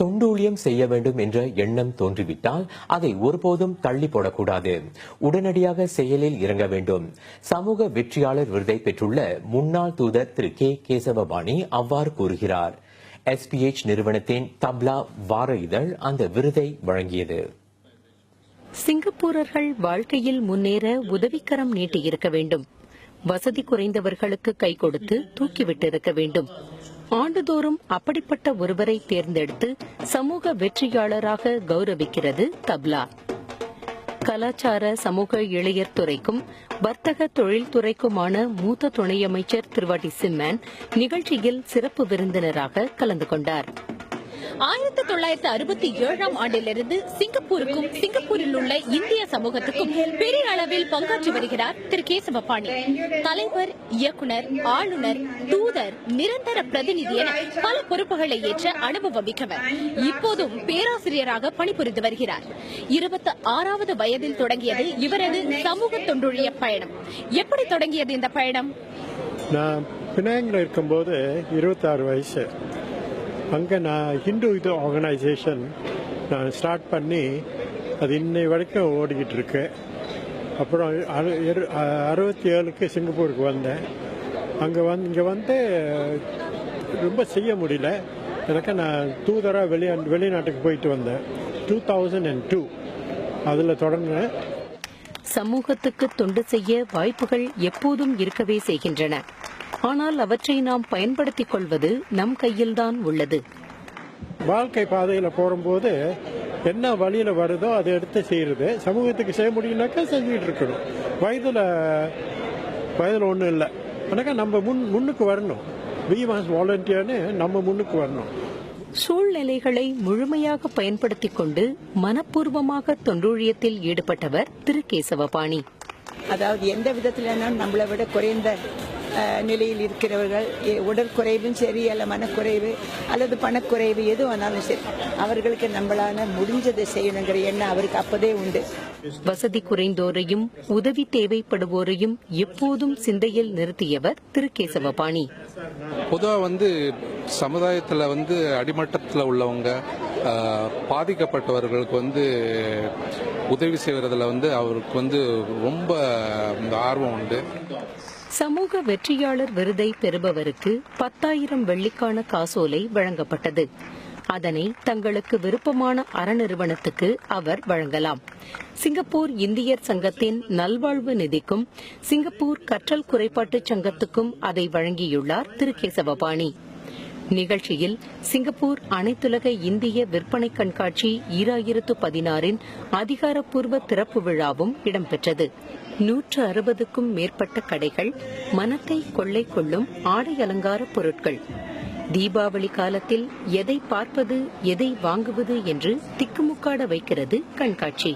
தொண்டூழியம் செய்ய வேண்டும் என்ற எண்ணம் தோன்றிவிட்டால் அதை ஒருபோதும் தள்ளி போடக்கூடாது. உடனடியாக செயலில் இறங்க வேண்டும். சமூக வெற்றியாளர் விருதை பெற்றுள்ள முன்னாள் தூதர் திரு கே கேசவபாணி அவ்வாறு கூறுகிறார். SPH நிறுவனத்தின் தப்லா வார இதழ் அந்த விருதை வழங்கியது. சிங்கப்பூரர்கள் வாழ்க்கையில் முன்னேற உதவிக்கரம் நீட்டியிருக்க வேண்டும். வசதி குறைந்தவர்களுக்கு கை கொடுத்து தூக்கிவிட்டிருக்க வேண்டும். ஆண்டுதோறும் அப்படிப்பட்ட ஒருவரை தேர்ந்தெடுத்து சமூக வெற்றியாளராக கௌரவிக்கிறது தப்லா. கலாச்சார சமூக இளையர் துறைக்கும் வர்த்தக தொழில்துறைக்குமான மூத்த துணை அமைச்சர் திருவாட்டி சிம்மன் நிகழ்ச்சியில் சிறப்பு விருந்தினராக கலந்து கொண்டார். 1967 ஆண்டிலிருந்து சிங்கப்பூருக்கும் சிங்கப்பூரில் உள்ள இந்திய சமூகத்துக்கும் பெரிய அளவில் பங்காற்றி வருகிறார் திரு கேசவபாணி. தலைவர், இயக்குனர், ஆளுநர், தூதர், நிரந்தர பிரதிநிதி என பல பொறுப்புகளை ஏற்ற அனுபவம் மிக்கவர். இப்போதும் பேராசிரியராக பணிபுரிந்து வருகிறார். 26வது வயதில் தொடங்கியது இவரது சமூக தொண்டுழிய பயணம். எப்படி தொடங்கியது இந்த பயணம்? நான் பினாங்கில் இருக்கும்போது 26 வயசு. அங்கே நான் ஹிந்து இது ஆர்கனைசேஷன் நான் ஸ்டார்ட் பண்ணி அது இன்னை வரைக்கும் ஓடிக்கிட்டு இருக்கு. அப்புறம் 67க்கு சிங்கப்பூருக்கு வந்தேன். இங்கே வந்து ரொம்ப செய்ய முடியல எனக்கு. நான் தூதராக வெளிநாட்டுக்கு போயிட்டு வந்தேன் 2002. அதில் தொடங்கினேன். சமூகத்துக்கு தொண்டு செய்ய வாய்ப்புகள் எப்போதும் இருக்கவே செய்கின்றன. ஆனால் அவற்றை நாம் பயன்படுத்திக் கொள்வது நம் கையில்தான் உள்ளது. வாழ்க்கை பாதையில் போகும்போது என்ன வழியில் வருதோ அதை எடுத்து செய்யறது. சமூகத்துக்கு செய்ய முடியும்னாக்கா செஞ்சுக்கிட்டு இருக்கணும். வயதில் ஒன்றும் இல்லை. ஆனாக்கா நம்ம முன்னுக்கு வரணும். வி வாஸ் வாலண்டியர்னு நம்ம முன்னுக்கு வரணும். சூழ்நிலைகளை முழுமையாக பயன்படுத்திக் கொண்டு மனப்பூர்வமாக தொண்டூழியத்தில் ஈடுபட்டவர் திரு கேசவபாணி. அதாவது எந்த விதத்திலும் நம்மளை விட குறைந்த நிலையில் இருக்கிறவர்கள், உடல் குறைவும் சரி, அல்ல மனக்குறைவு அல்லது பணக்குறைவு எது வேணாலும் சரி, அவர்களுக்கு நம்மளால முடிஞ்சதை செய்யணுங்கிற எண்ணம் அவருக்கு அப்பதே உண்டு. வசதி குறைந்தோரையும் உதவி தேவைப்படுவோரையும் எப்போதும் சிந்தையில் நிறுத்தியவர் திரு கேசவபாணி. பொதுவாக சமுதாயத்தில் அடிமட்டத்தில் உள்ளவங்க, பாதிக்கப்பட்டவர்களுக்கு உதவி செய்வதில் அவருக்கு ரொம்ப ஆர்வம் உண்டு. சமூக வெற்றியாளர் விருதை பெறுபவருக்கு 10,000 வெள்ளிக்கான காசோலை வழங்கப்பட்டது. அதனை தங்களுக்கு விருப்பமான அறநிறுவனத்துக்கு அவர் வழங்கலாம். சிங்கப்பூர் இந்தியர் சங்கத்தின் நல்வாழ்வு நிதிக்கும் சிங்கப்பூர் கற்றல் குறைபாட்டு சங்கத்துக்கும் அதை வழங்கியுள்ளார் திரு கேசவபாணி. நிகழ்ச்சியில் சிங்கப்பூர் அனைத்துலக இந்திய விற்பனை கண்காட்சி 2016 அதிகாரப்பூர்வ திறப்பு விழாவும் இடம்பெற்றது. 160க்கும் மேற்பட்ட கடைகள், மனத்தை கொள்ளை கொள்ளும் ஆடை அலங்கார பொருட்கள். தீபாவளி காலத்தில் எதை பார்ப்பது, எதை வாங்குவது என்று திக்குமுக்காட வைக்கிறது கண்காட்சி.